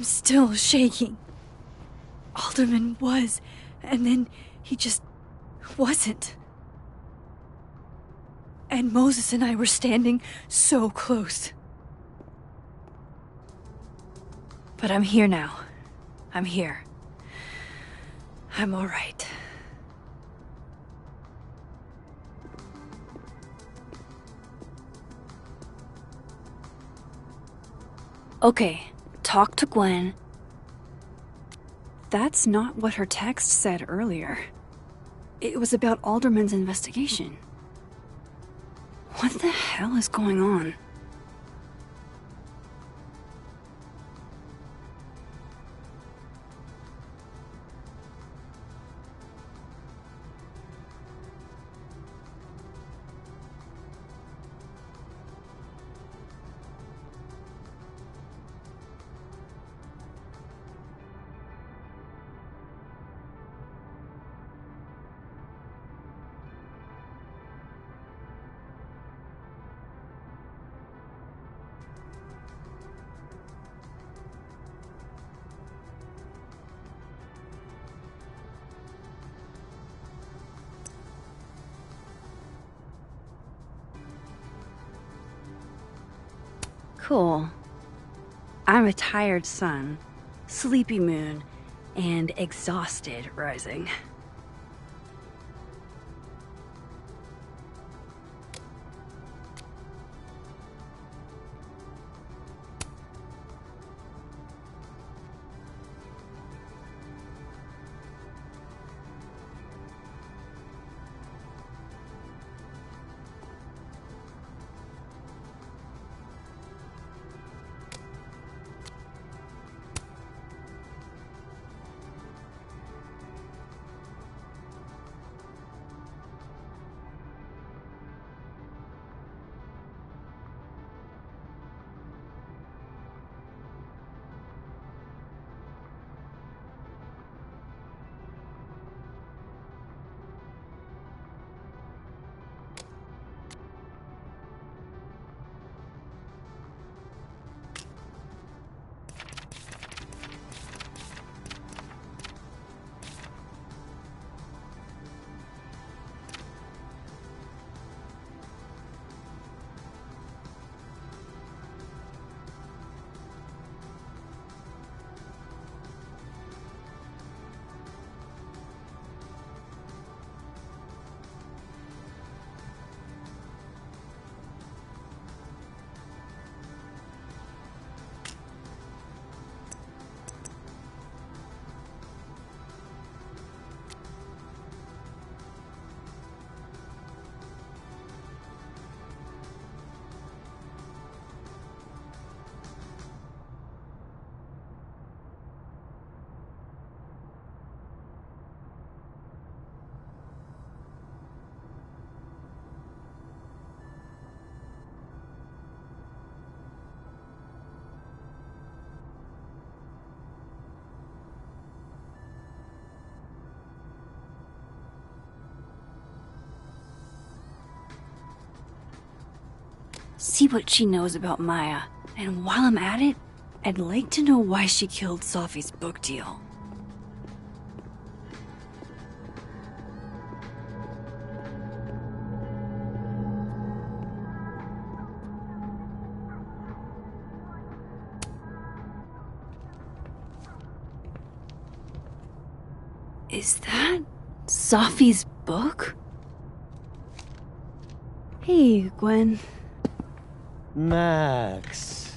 I'm still shaking. Alderman was, and then he just wasn't. And Moses and I were standing so close. But I'm here now. I'm here. I'm all right. Okay, talk to Gwen. That's not what her text said earlier. It was about Alderman's investigation. What the hell is going on? Cool. I'm a tired sun, sleepy moon, and exhausted rising. See what she knows about Maya, and while I'm at it, I'd like to know why she killed Sophie's book deal. Is that Sophie's book? Hey, Gwen. Max.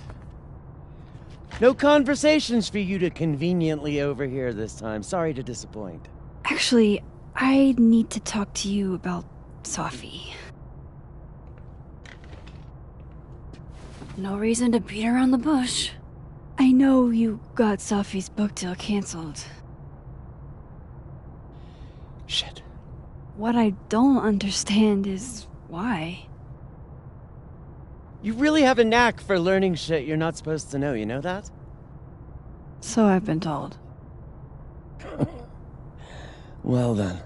No conversations for you to conveniently overhear this time. Sorry to disappoint. Actually, I need to talk to you about Sophie. No reason to beat around the bush. I know you got Sophie's book deal canceled. Shit. What I don't understand is why. You really have a knack for learning shit you're not supposed to know, you know that? So I've been told. Well then.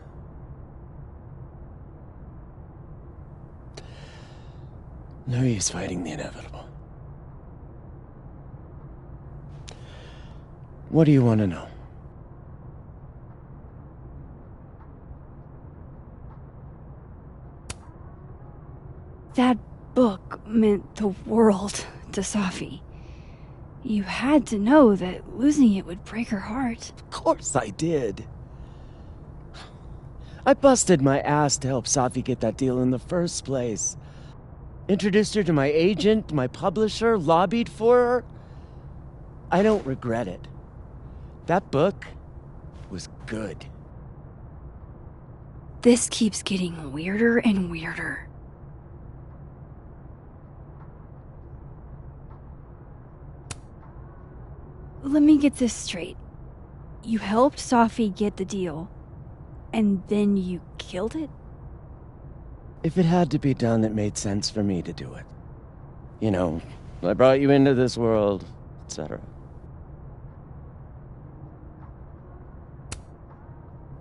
No use fighting the inevitable. What do you want to know? That book meant the world to Safi. You had to know that losing it would break her heart. Of course I did. I busted my ass to help Safi get that deal in the first place. Introduced her to my agent, my publisher, lobbied for her. I don't regret it. That book was good. This keeps getting weirder and weirder. Let me get this straight. You helped Safi get the deal, and then you killed it? If it had to be done, it made sense for me to do it. You know, I brought you into this world, etc.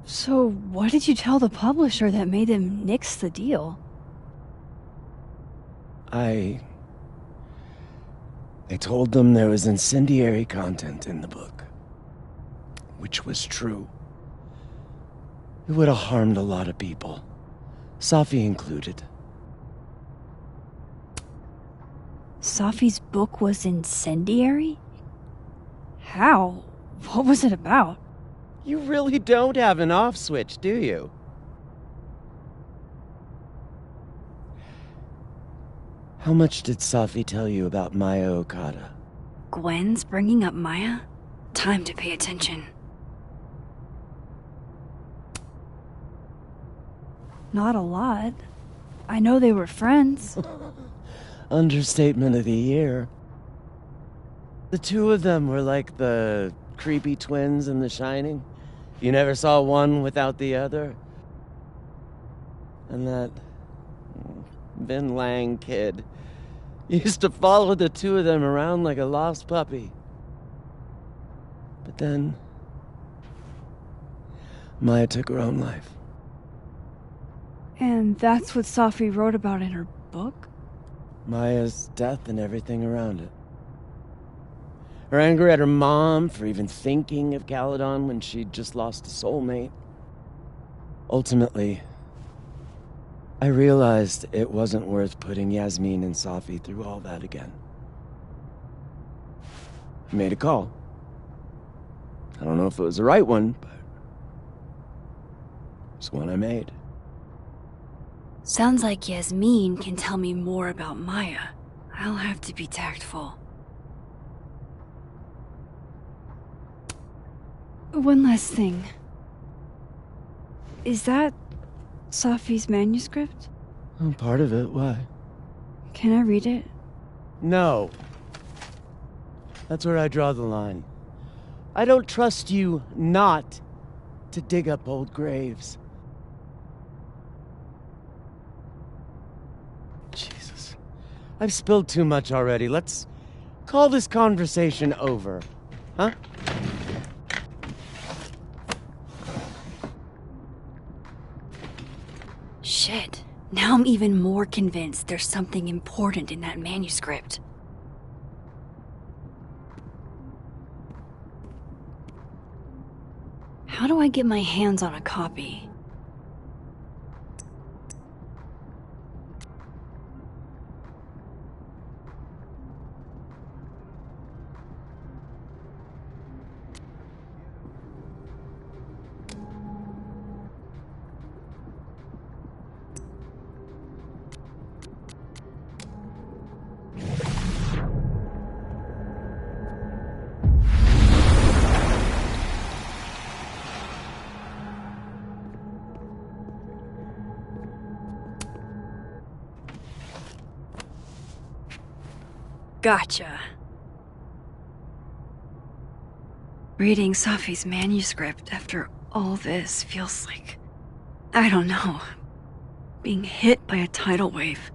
So what did you tell the publisher that made them nix the deal? I told them there was incendiary content in the book. Which was true. It would have harmed a lot of people. Safi included. Safi's book was incendiary? How? What was it about? You really don't have an off switch, do you? How much did Safi tell you about Maya Okada? Gwen's bringing up Maya? Time to pay attention. Not a lot. I know they were friends. Understatement of the year. The two of them were like the creepy twins in The Shining. You never saw one without the other. And that Vin Lang kid used to follow the two of them around like a lost puppy. But then Maya took her own life. And that's what Safi wrote about in her book? Maya's death and everything around it. Her anger at her mom for even thinking of Caledon when she'd just lost a soulmate. Ultimately, I realized it wasn't worth putting Yasmin and Safi through all that again. I made a call. I don't know if it was the right one, but it's one I made. Sounds like Yasmin can tell me more about Maya. I'll have to be tactful. One last thing. Is that Safi's manuscript? Oh, part of it, why? Can I read it? No. That's where I draw the line. I don't trust you not to dig up old graves. Jesus. I've spilled too much already. Let's call this conversation over. Huh? Shit. Now I'm even more convinced there's something important in that manuscript. How do I get my hands on a copy? Gotcha. Reading Safi's manuscript after all this feels like, I don't know, being hit by a tidal wave.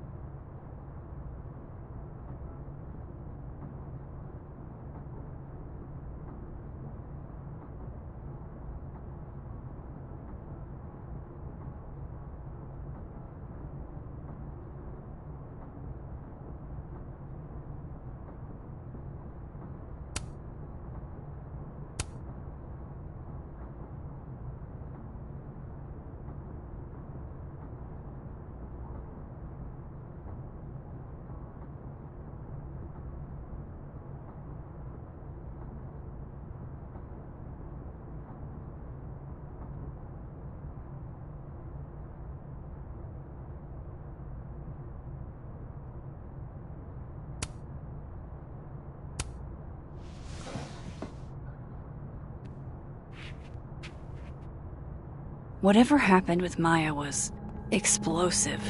Whatever happened with Maya was explosive.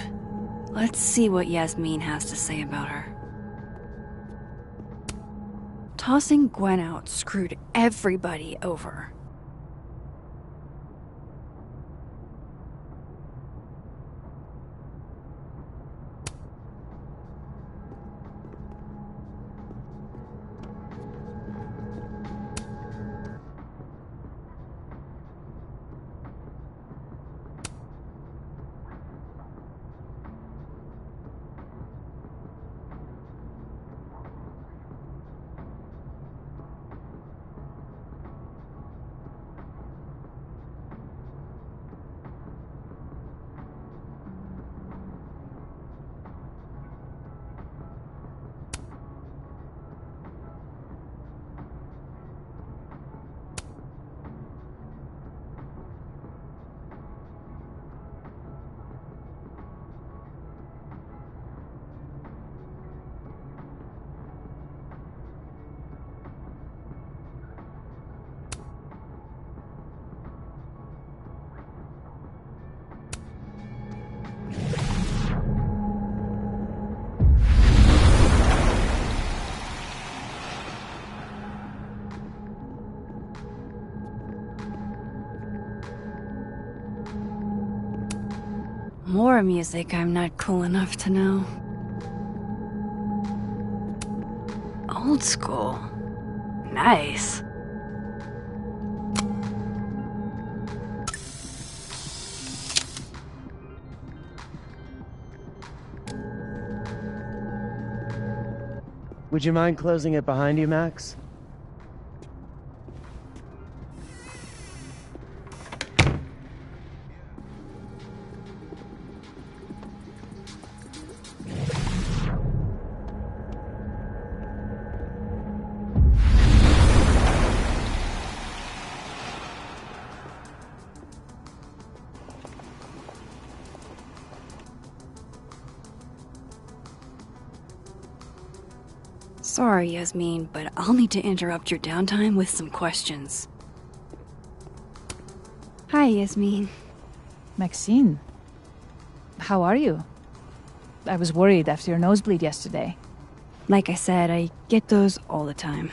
Let's see what Yasmin has to say about her. Tossing Gwen out screwed everybody over. More music I'm not cool enough to know. Old school. Nice. Would you mind closing it behind you, Max? Sorry, Yasmin, but I'll need to interrupt your downtime with some questions. Hi, Yasmin. Maxine, how are you? I was worried after your nosebleed yesterday. Like I said, I get those all the time.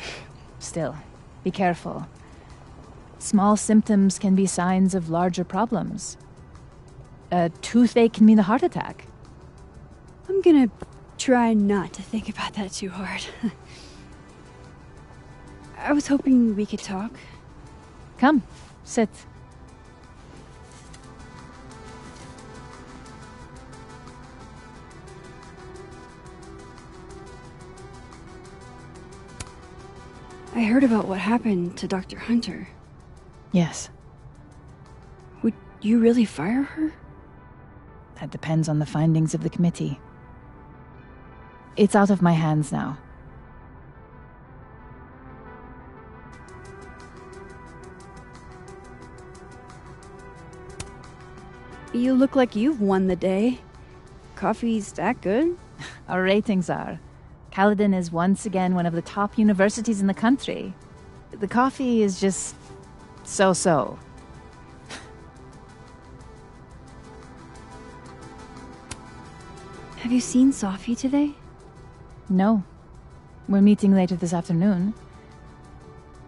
Still, be careful. Small symptoms can be signs of larger problems. A toothache can mean a heart attack. I'm gonna try not to think about that too hard. I was hoping we could talk. Come, sit. I heard about what happened to Dr. Hunter. Yes, Would you really fire her? that depends on the findings of the committee. It's out of my hands now. You look like you've won the day. Coffee's that good? Our ratings are. Caledon is once again one of the top universities in the country. The coffee is just so-so. Have you seen Sophie today? No. We're meeting later this afternoon.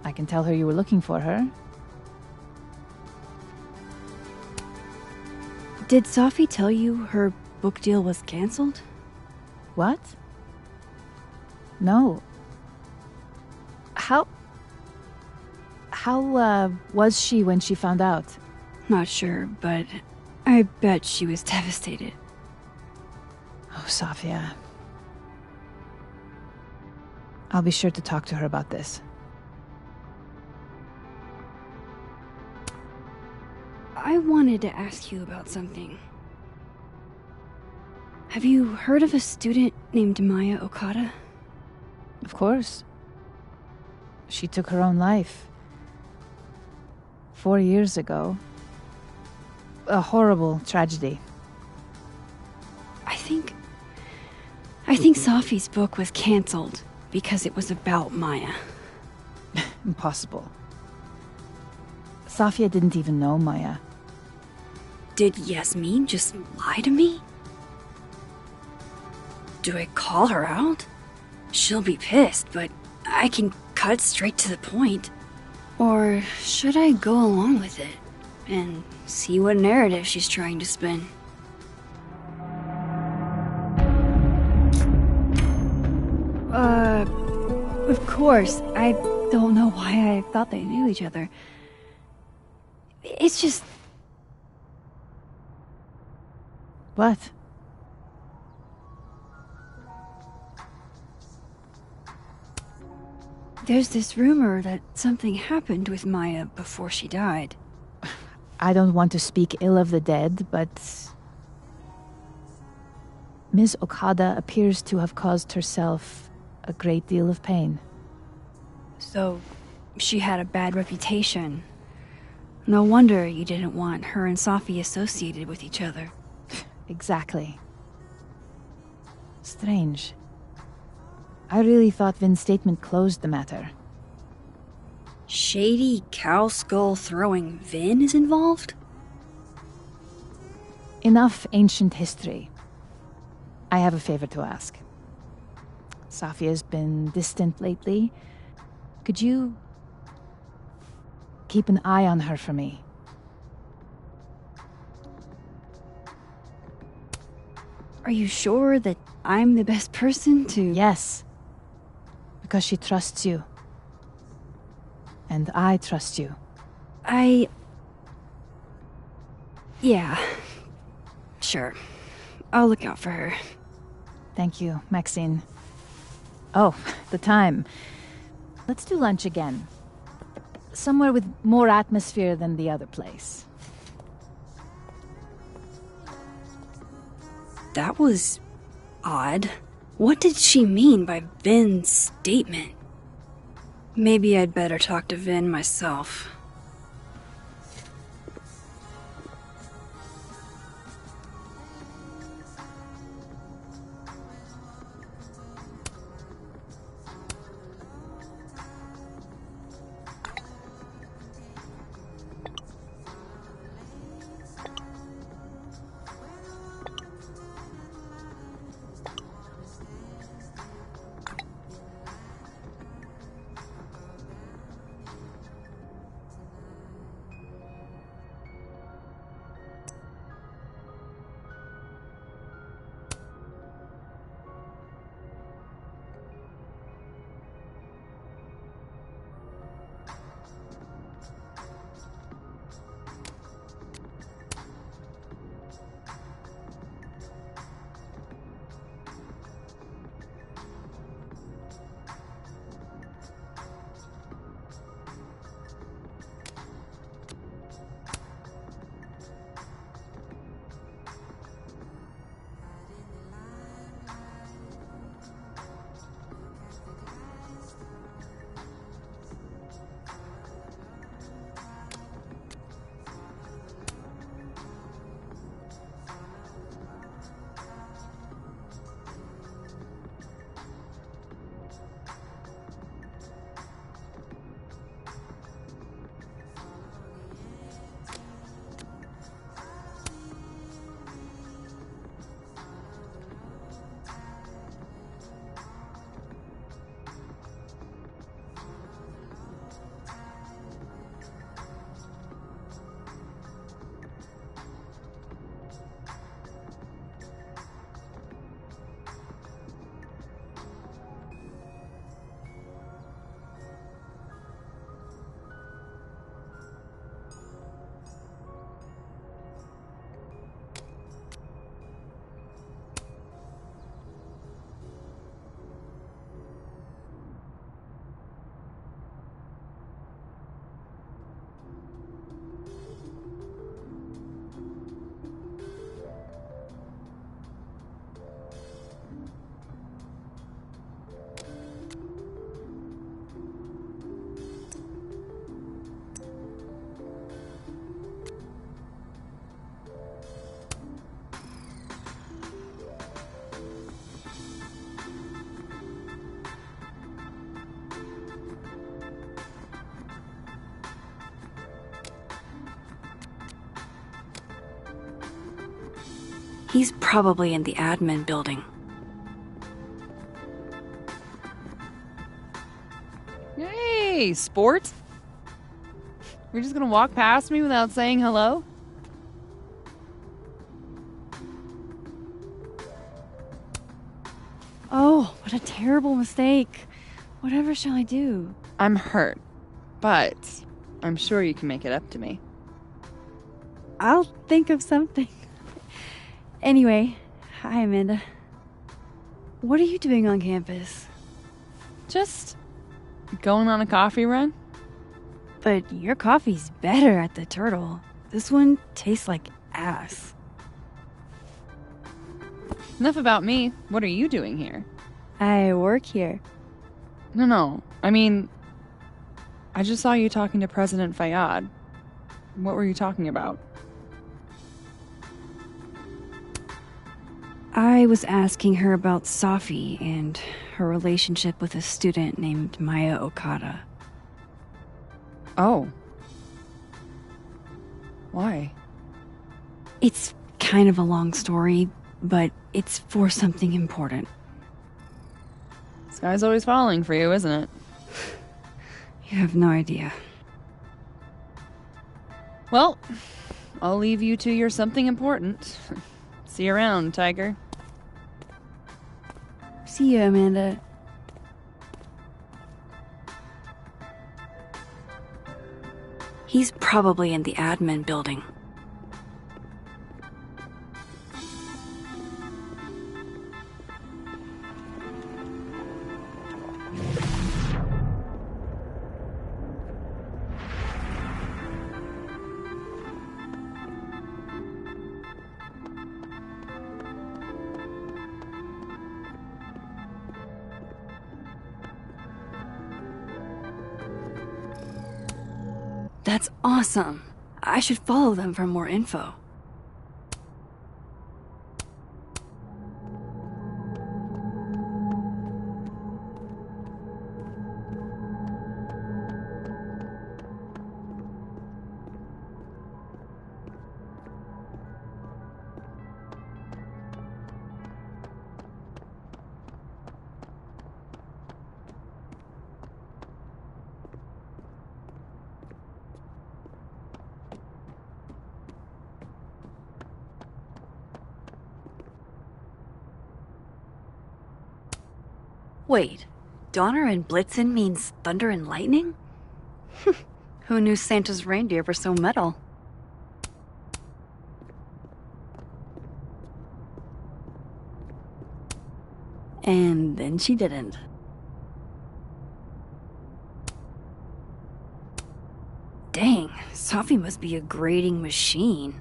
I can tell her you were looking for her. Did Sophie tell you her book deal was cancelled? What? No. How was she when she found out? Not sure, but I bet she was devastated. Oh, Sophia. I'll be sure to talk to her about this. I wanted to ask you about something. Have you heard of a student named Maya Okada? Of course. She took her own life. 4 years ago. A horrible tragedy. I think Sophie's book was cancelled because it was about Maya. Impossible. Sophia didn't even know Maya. Did Yasmin just lie to me? Do I call her out? She'll be pissed, but I can cut straight to the point. Or should I go along with it and see what narrative she's trying to spin? Of course. I don't know why I thought they knew each other. It's just... What? There's this rumor that something happened with Maya before she died. I don't want to speak ill of the dead, but Ms. Okada appears to have caused herself a great deal of pain. So, she had a bad reputation. No wonder you didn't want her and Safi associated with each other. Exactly. Strange. I really thought Vin's statement closed the matter. Shady cow skull throwing Vin is involved? Enough ancient history. I have a favor to ask. Safia's been distant lately. Could you keep an eye on her for me? Are you sure that I'm the best person to... Yes. Because she trusts you. And I trust you. Yeah. Sure. I'll look out for her. Thank you, Maxine. Oh, the time. Let's do lunch again. Somewhere with more atmosphere than the other place. That was... odd. What did she mean by Vin's statement? Maybe I'd better talk to Vin myself. He's probably in the admin building. Hey, sport. You're just gonna walk past me without saying hello? Oh, what a terrible mistake. Whatever shall I do? I'm hurt, but I'm sure you can make it up to me. I'll think of something. Anyway, hi, Amanda. What are you doing on campus? Just going on a coffee run? But your coffee's better at the Turtle. This one tastes like ass. Enough about me. What are you doing here? I work here. No. I mean, I just saw you talking to President Fayyad. What were you talking about? I was asking her about Safi and her relationship with a student named Maya Okada. Oh. Why? It's kind of a long story, but it's for something important. This guy's always falling for you, isn't it? You have no idea. Well, I'll leave you to your something important. See you around, Tiger. See you, Amanda. He's probably in the admin building. That's awesome. I should follow them for more info. Wait, Donner and Blitzen means thunder and lightning? Who knew Santa's reindeer were so metal? And then she didn't. Dang, Safi must be a grading machine.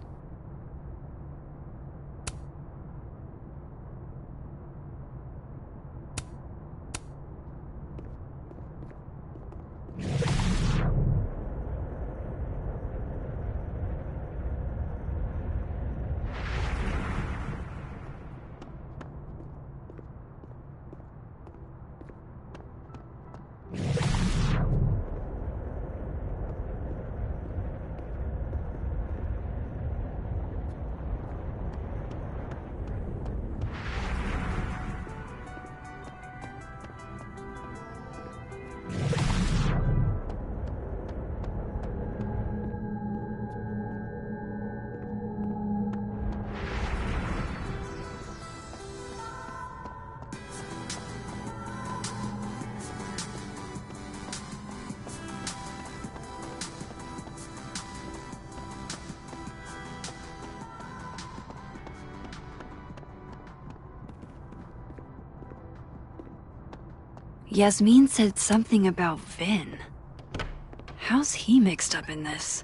Yasmin said something about Vin. How's he mixed up in this?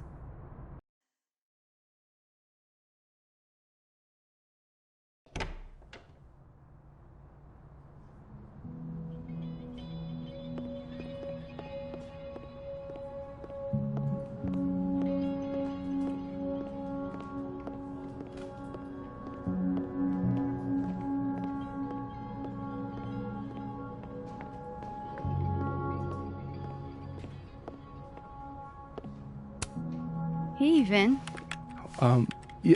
Hey, Vin.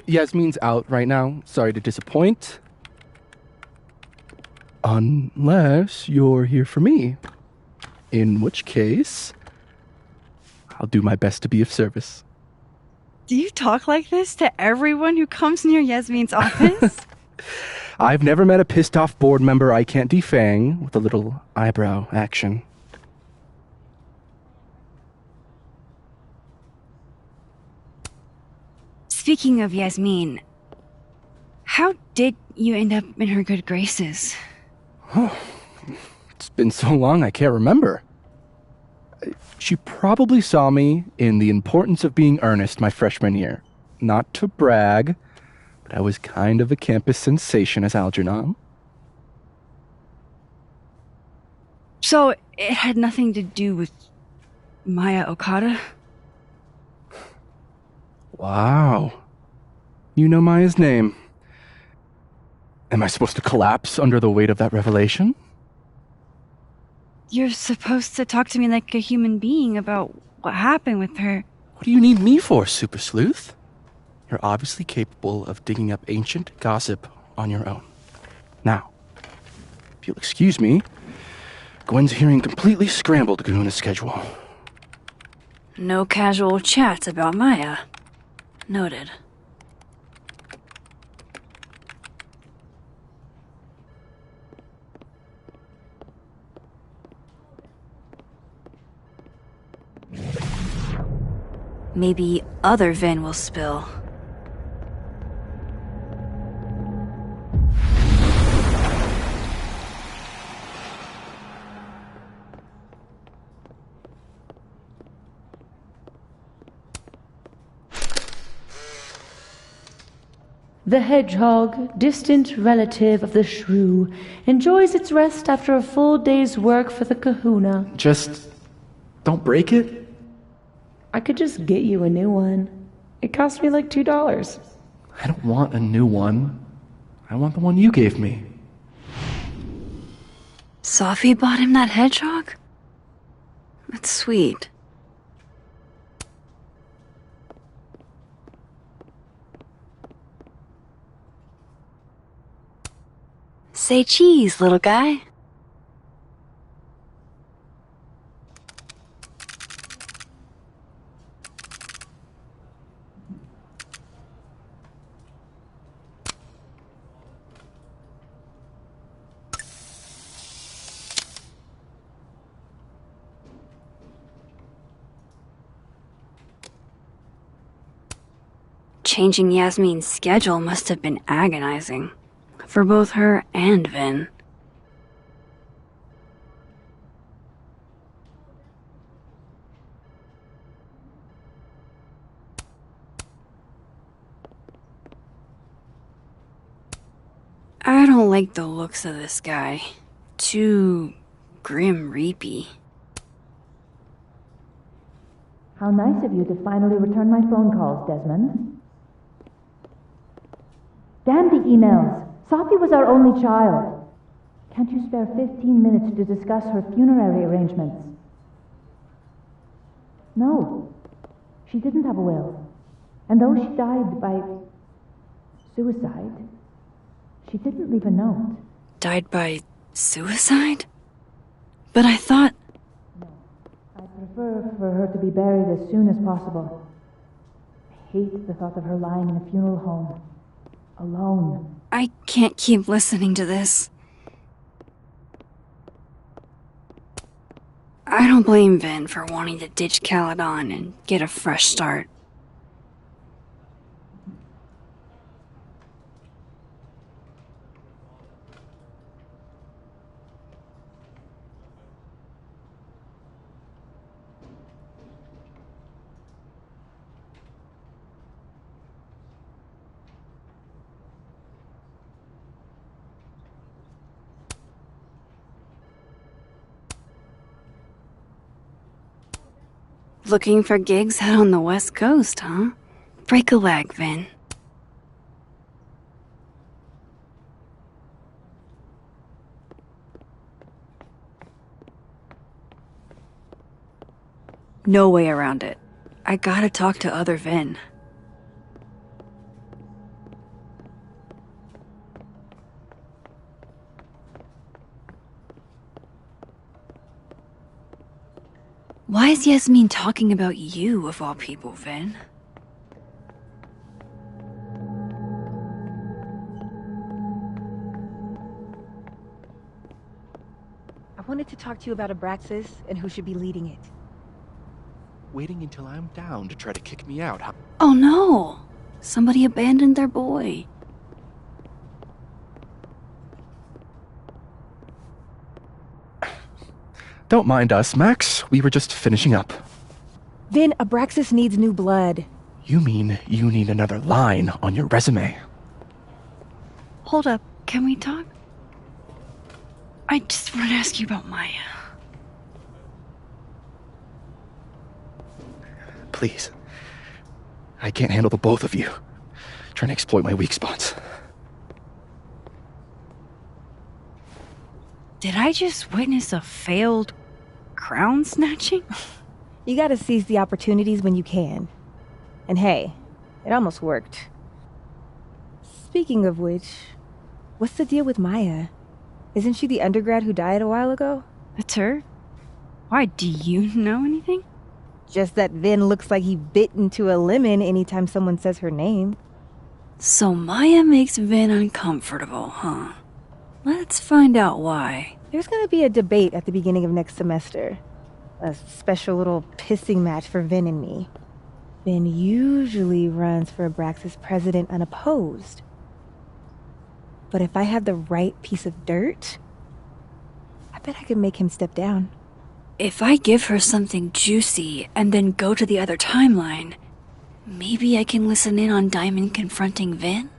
Yasmin's out right now. Sorry to disappoint. Unless you're here for me. In which case, I'll do my best to be of service. Do you talk like this to everyone who comes near Yasmin's office? I've never met a pissed off board member I can't defang with a little eyebrow action. Speaking of Yasmin, how did you end up in her good graces? It's been so long I can't remember. She probably saw me in The Importance of Being Earnest my freshman year. Not to brag, but I was kind of a campus sensation as Algernon. So it had nothing to do with Maya Okada? Wow. You know Maya's name. Am I supposed to collapse under the weight of that revelation? You're supposed to talk to me like a human being about what happened with her. What do you need me for, Super Sleuth? You're obviously capable of digging up ancient gossip on your own. Now, if you'll excuse me, Gwen's hearing completely scrambled Kahuna's schedule. No casual chats about Maya. Noted. Maybe other Vin will spill. The hedgehog, distant relative of the shrew, enjoys its rest after a full day's work for the kahuna. Just don't break it? I could just get you a new one. It cost me like $2. I don't want a new one. I want the one you gave me. Safi bought him that hedgehog? That's sweet. Say cheese, little guy. Changing Yasmin's schedule must have been agonizing. For both her and Vin. I don't like the looks of this guy. Too grim reapy. How nice of you to finally return my phone calls, Desmond. Damn the emails. Safi was our only child. Can't you spare 15 minutes to discuss her funerary arrangements? No. She didn't have a will. And though she died by suicide, she didn't leave a note. Died by suicide? But I thought... No. I'd prefer for her to be buried as soon as possible. I hate the thought of her lying in a funeral home. Alone. I can't keep listening to this. I don't blame Vin for wanting to ditch Caledon and get a fresh start. Looking for gigs out on the West Coast, huh? Break a leg, Vin. No way around it. I gotta talk to other Vin. Why is Yasmin talking about you, of all people, Vin? I wanted to talk to you about Abraxas and who should be leading it. Waiting until I'm down to try to kick me out, huh? Oh no! Somebody abandoned their boy. Don't mind us, Max. We were just finishing up. Vin, Abraxas needs new blood. You mean you need another line on your resume? Hold up, can we talk? I just want to ask you about Maya. Please. I can't handle the both of you. Trying to exploit my weak spots. Did I just witness a failed crown snatching? You gotta seize the opportunities when you can. And hey, it almost worked. Speaking of which, what's the deal with Maya? Isn't she the undergrad who died a while ago? That's her? Why, do you know anything? Just that Vin looks like he bit into a lemon anytime someone says her name. So Maya makes Vin uncomfortable, huh? Let's find out why. There's gonna be a debate at the beginning of next semester. A special little pissing match for Vin and me. Vin usually runs for Abraxas president unopposed. But if I have the right piece of dirt, I bet I could make him step down. If I give her something juicy and then go to the other timeline, maybe I can listen in on Diamond confronting Vin?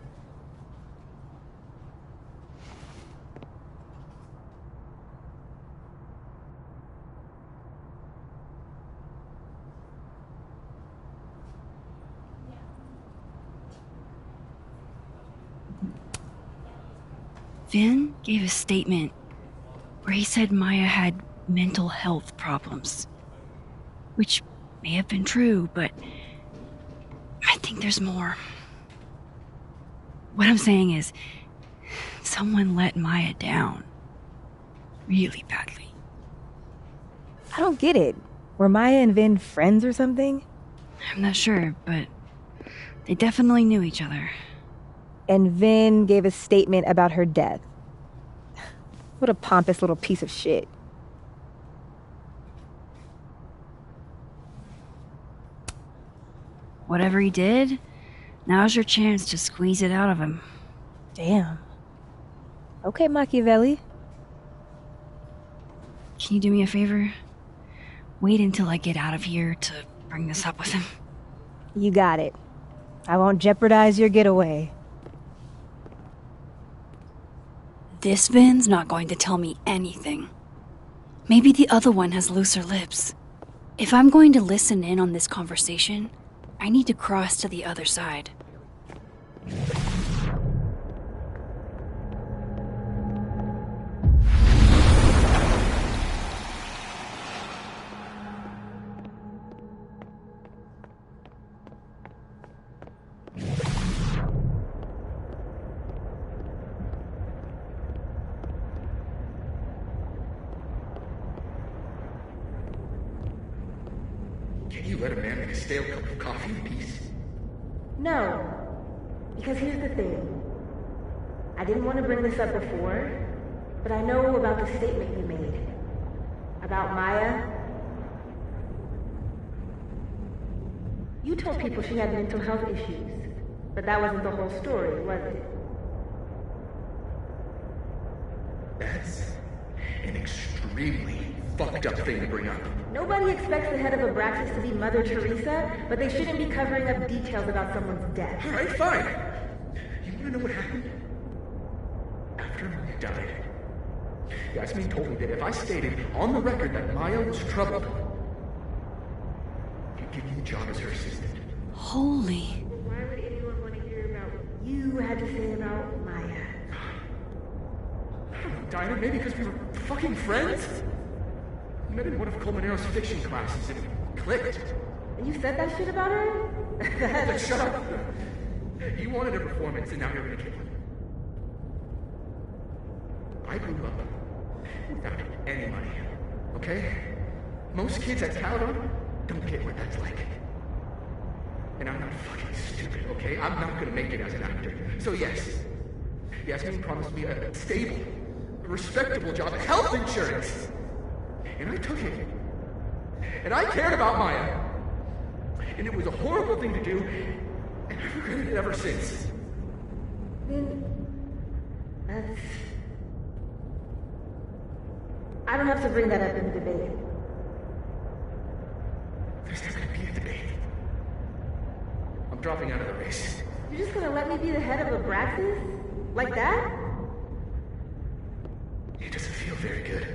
Vin gave a statement where he said Maya had mental health problems. Which may have been true, but I think there's more. What I'm saying is, someone let Maya down. Really badly. I don't get it. Were Maya and Vin friends or something? I'm not sure, but they definitely knew each other. And Vin gave a statement about her death. What a pompous little piece of shit. Whatever he did, now's your chance to squeeze it out of him. Damn. Okay, Machiavelli. Can you do me a favor? Wait until I get out of here to bring this up with him. You got it. I won't jeopardize your getaway. This Vin's not going to tell me anything. Maybe the other one has looser lips. If I'm going to listen in on this conversation, I need to cross to the other side. Can you let a man make a stale cup of coffee in peace? No. Because here's the thing. I didn't want to bring this up before, but I know about the statement you made. About Maya. You told people she had mental health issues, but that wasn't the whole story, was it? That's an extremely fucked up thing to bring up. Nobody expects the head of Abraxas to be Mother Teresa, but they shouldn't be covering up details about someone's death. Alright, fine. You wanna know what happened? After Maya died, Yasmin told me that if I stated on the record that Maya was troubled, you'd give me the job as her assistant. Holy. Why would anyone want to hear about what you had to say about Maya? I don't know, Dinah, maybe because we were fucking friends? We met in one of Colmenaro's fiction classes and it clicked. And you said that shit about her? Shut up! You wanted a performance and now you're gonna kill it. I grew up without any money, okay? Most kids at Caladon don't get what that's like. And I'm not fucking stupid, okay? I'm not gonna make it as an actor. So yes, Yasmin promised me a stable, respectable job, health insurance. And I took it. And I cared about Maya. And it was a horrible thing to do, and I've regretted it ever since. I don't have to bring that up in the debate. There's not gonna be a debate. I'm dropping out of the race. You're just gonna let me be the head of Abraxas? Like that? It doesn't feel very good.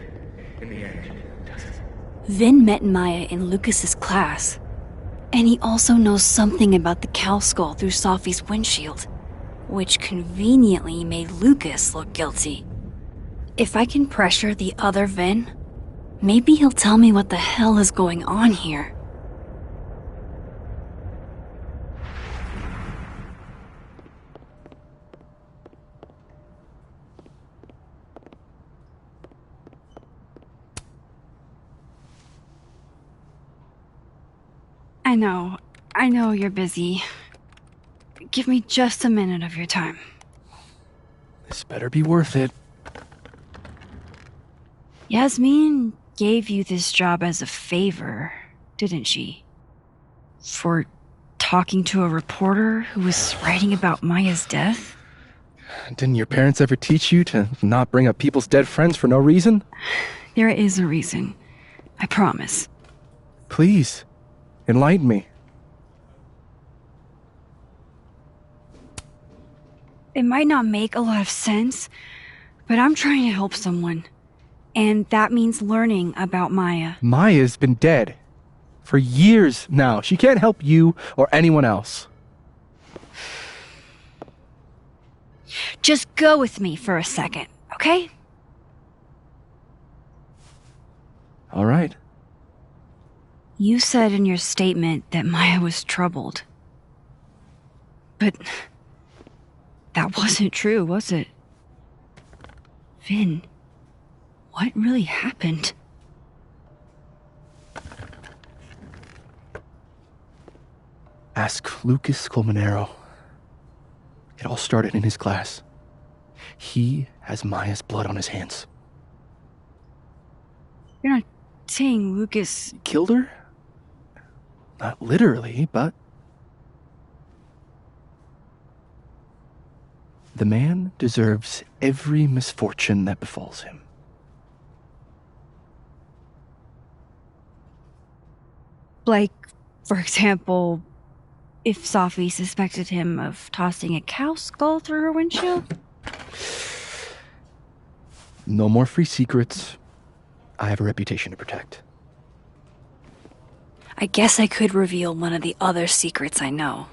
In the end, does it? Vin met Maya in Lucas's class. And he also knows something about the cow skull through Safi's windshield, which conveniently made Lucas look guilty. If I can pressure the other Vin, maybe he'll tell me what the hell is going on here. I know you're busy. Give me just a minute of your time. This better be worth it. Yasmin gave you this job as a favor, didn't she? For talking to a reporter who was writing about Maya's death? Didn't your parents ever teach you to not bring up people's dead friends for no reason? There is a reason. I promise. Please, enlighten me. It might not make a lot of sense, but I'm trying to help someone. And that means learning about Maya. Maya's been dead for years now. She can't help you or anyone else. Just go with me for a second, okay? All right. You said in your statement that Maya was troubled. But that wasn't true, was it? Vin, what really happened? Ask Lucas Colmenero. It all started in his class. He has Maya's blood on his hands. You're not saying Lucas... Killed her? Not literally, but... The man deserves every misfortune that befalls him. Like, for example, if Safi suspected him of tossing a cow skull through her windshield? No more free secrets. I have a reputation to protect. I guess I could reveal one of the other secrets I know.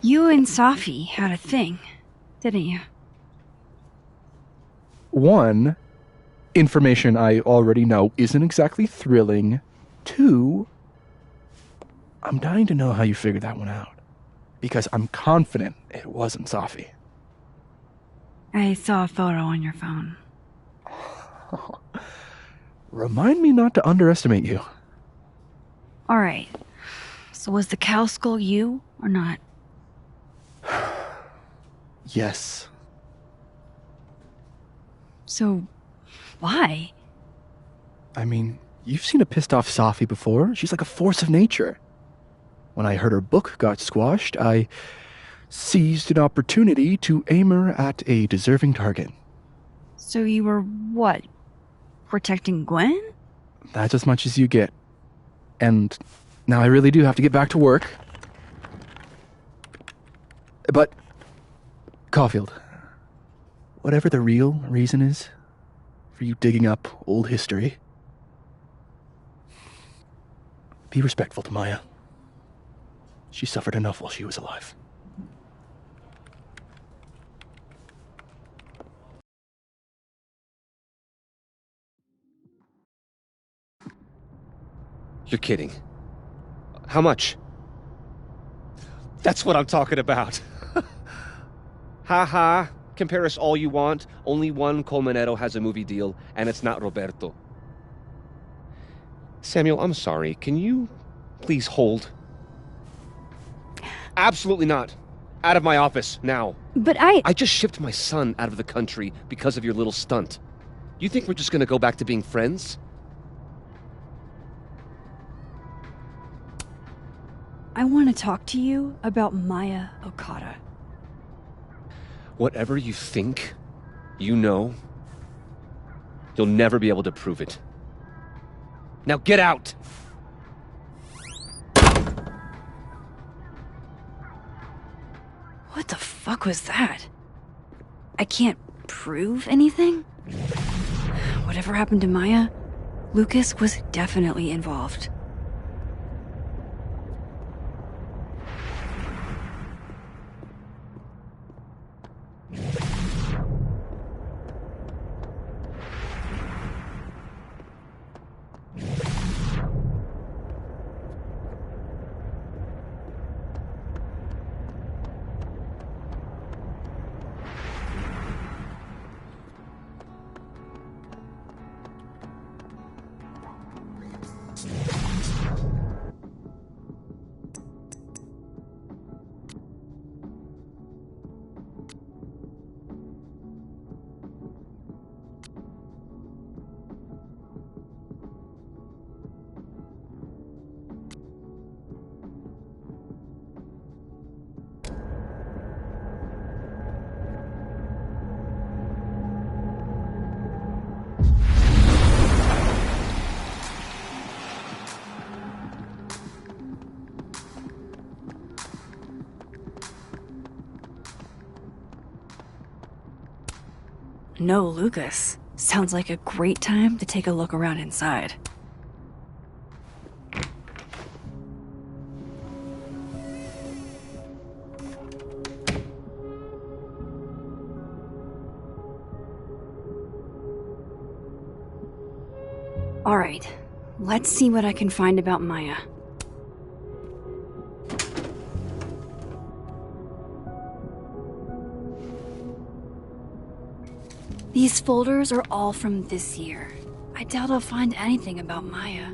You and Safi had a thing, didn't you? One, information I already know isn't exactly thrilling. Two, I'm dying to know how you figured that one out. Because I'm confident it wasn't Safi. I saw a photo on your phone. Remind me not to underestimate you. Alright. So was the cow skull you, or not? Yes. So, why? I mean, you've seen a pissed off Safi before. She's like a force of nature. When I heard her book got squashed, I seized an opportunity to aim her at a deserving target. So you were, what, protecting Gwen? That's as much as you get. And now I really do have to get back to work. But, Caulfield, whatever the real reason is for you digging up old history, be respectful to Maya. She suffered enough while she was alive. You're kidding. How much? That's what I'm talking about. Ha. Compare us all you want. Only one Colmenero has a movie deal, and it's not Roberto. Samuel, I'm sorry. Can you please hold? Absolutely not. Out of my office, now. But I just shipped my son out of the country because of your little stunt. You think we're just gonna go back to being friends? I want to talk to you about Maya Okada. Whatever you think, you know, you'll never be able to prove it. Now get out! What the fuck was that? I can't prove anything? Whatever happened to Maya, Lucas was definitely involved. No, Lucas. Sounds like a great time to take a look around inside. Alright, let's see what I can find about Maya. These folders are all from this year. I doubt I'll find anything about Maya.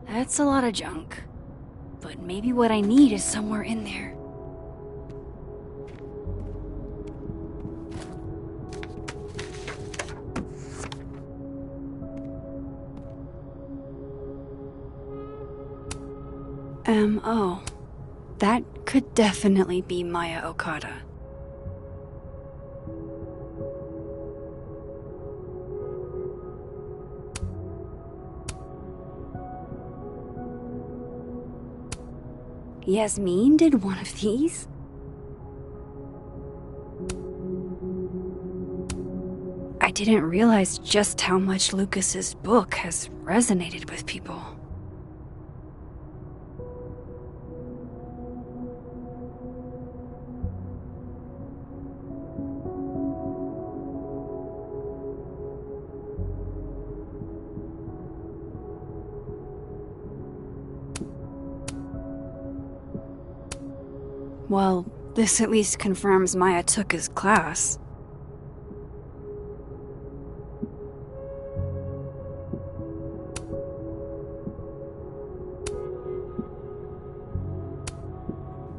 That's a lot of junk. But maybe what I need is somewhere in there. Oh. That could definitely be Maya Okada. Yasmin did one of these? I didn't realize just how much Lucas's book has resonated with people. Well, this at least confirms Maya took his class.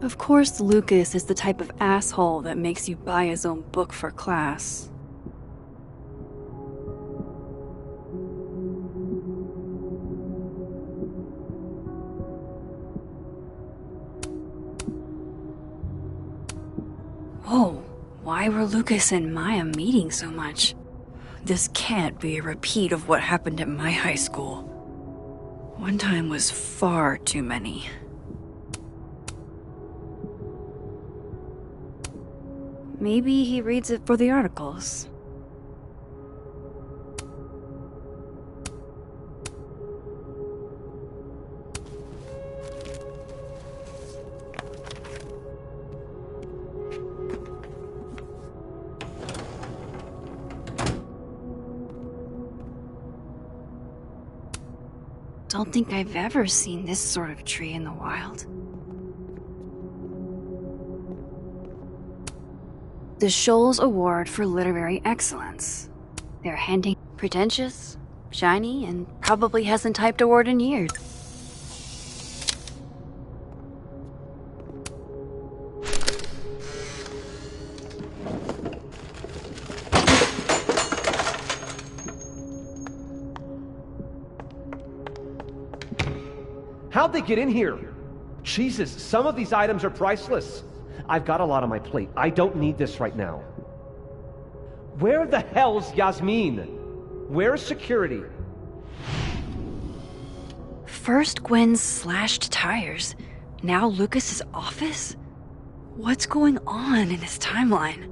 Of course, Lucas is the type of asshole that makes you buy his own book for class. Whoa, why were Lucas and Maya meeting so much? This can't be a repeat of what happened at my high school. One time was far too many. Maybe he reads it for the articles. don't think I've ever seen this sort of tree in the wild. The Shoals Award for Literary Excellence. They're handing pretentious, shiny, and probably hasn't typed a word in years. How'd they get in here? Jesus, some of these items are priceless. I've got a lot on my plate. I don't need this right now. Where the hell's Yasmin? Where's security? First Gwen's slashed tires, now Lucas's office? What's going on in his timeline?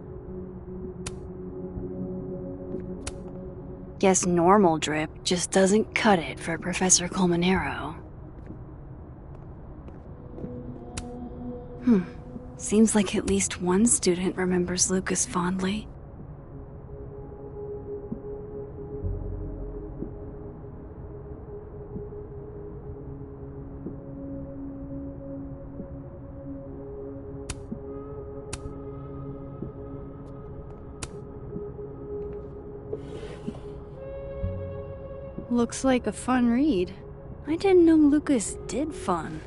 Guess normal drip just doesn't cut it for Professor Colmenero. Seems like at least one student remembers Lucas fondly. Looks like a fun read. I didn't know Lucas did fun.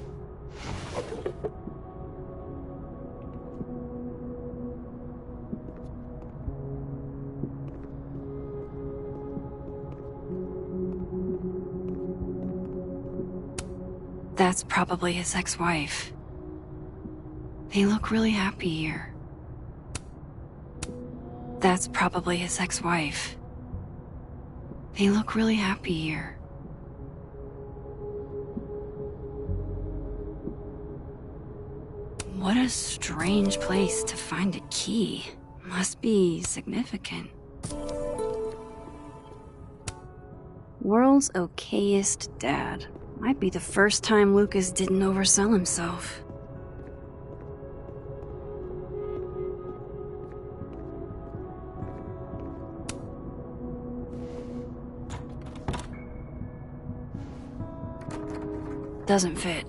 That's probably his ex-wife. They look really happy here. That's probably his ex-wife. They look really happy here. What a strange place to find a key. Must be significant. World's okayest dad. Might be the first time Lucas didn't oversell himself. Doesn't fit.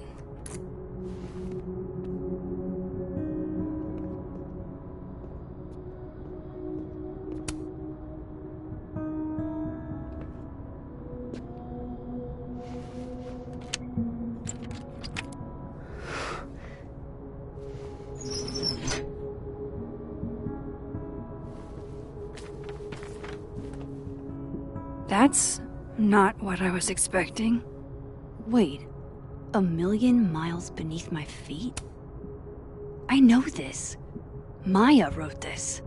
That's not what I was expecting. Wait, 1,000,000 miles beneath my feet? I know this. Maya wrote this.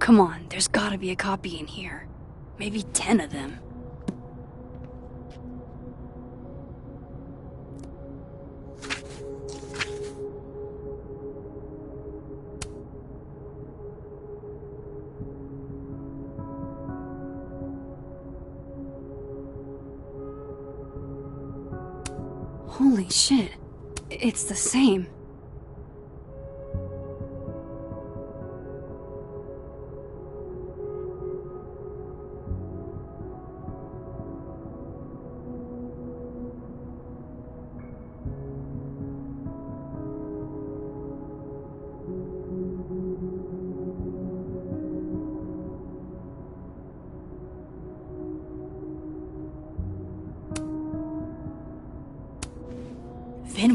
Come on, there's gotta be a copy in here. Maybe 10 of them. Holy shit, it's the same.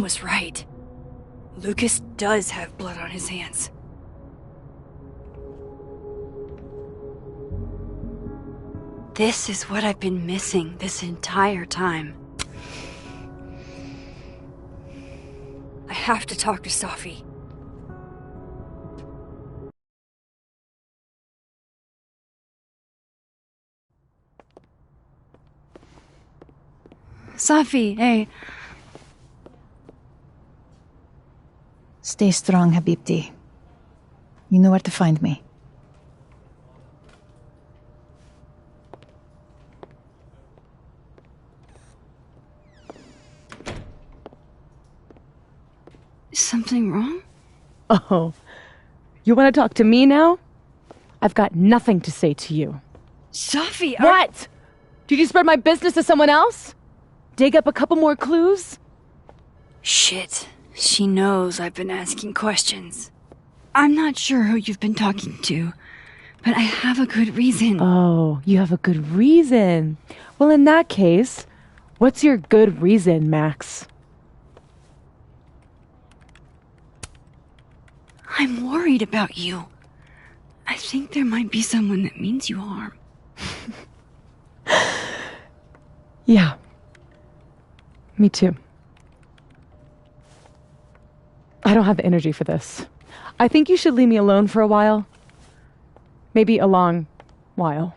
was right. Lucas does have blood on his hands. This is what I've been missing this entire time. I have to talk to Safi. Safi, hey. Stay strong, Habibti. You know where to find me. Is something wrong? Oh, you want to talk to me now? I've got nothing to say to you. Safi, What? Did you spread my business to someone else? Dig up a couple more clues? Shit. She knows I've been asking questions. I'm not sure who you've been talking to, but I have a good reason. Oh, you have a good reason. Well, in that case, what's your good reason, Max? I'm worried about you. I think there might be someone that means you harm. Yeah. Me too. I don't have the energy for this. I think you should leave me alone for a while. Maybe a long while.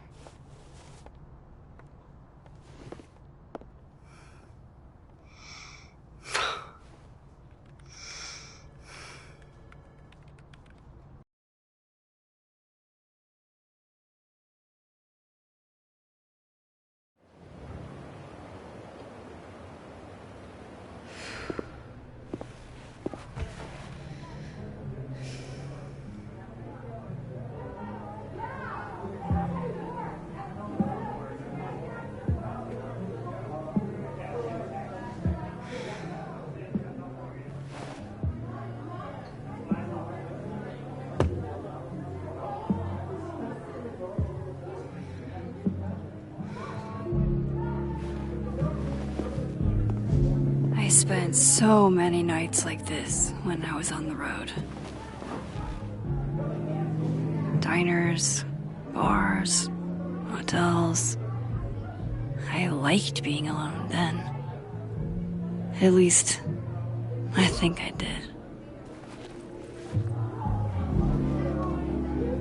I spent so many nights like this when I was on the road. Diners, bars, hotels. I liked being alone then. At least, I think I did.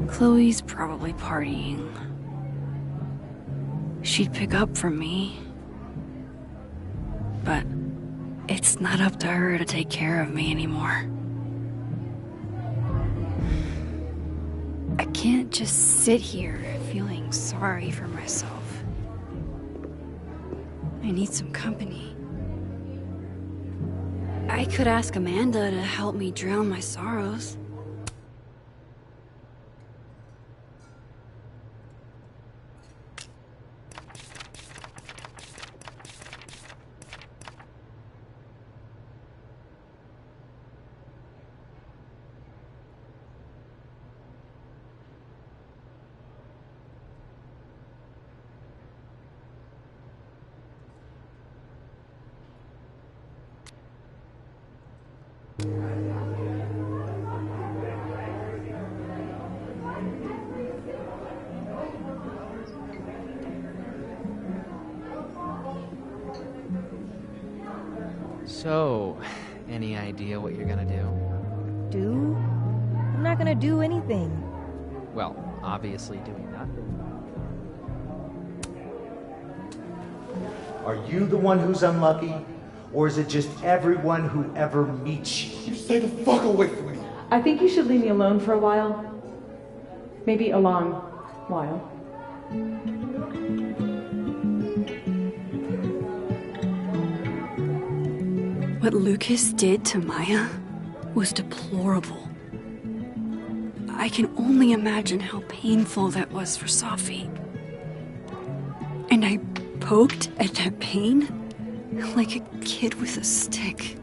Chloe's probably partying. She'd pick up from me. But it's not up to her to take care of me anymore. I can't just sit here feeling sorry for myself. I need some company. I could ask Amanda to help me drown my sorrows. So, any idea what you're gonna do? Do? I'm not gonna do anything. Well, obviously doing nothing. Are you the one who's unlucky? Or is it just everyone who ever meets you? You stay the fuck away from me. I think you should leave me alone for a while. Maybe a long while. What Lucas did to Maya was deplorable. I can only imagine how painful that was for Safi. And I poked at that pain like a kid with a stick.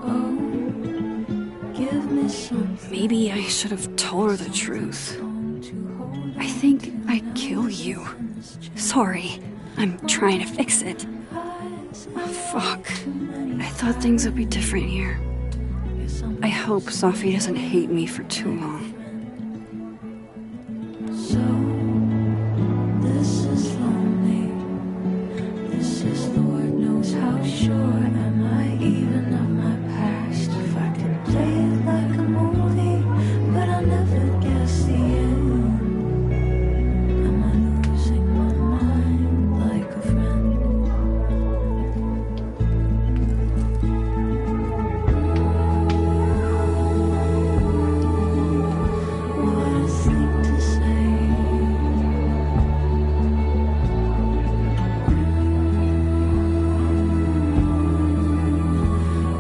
Oh, give me some. Maybe I should have told her the truth. I think I'd kill you. Sorry, I'm trying to fix it. Fuck. I thought things would be different here. I hope Safi doesn't hate me for too long. This is lonely. This is Lord knows how sure am I even of my past. If I could play it like a movie, but I never guess the end. Am I losing my mind like a friend? What a thing to say.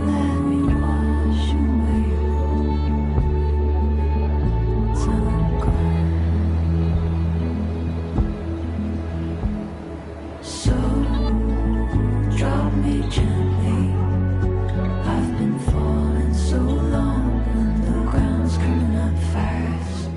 Let me wash away till I'm gone. So drop me gently. I've been falling so long, and the ground's coming up fast.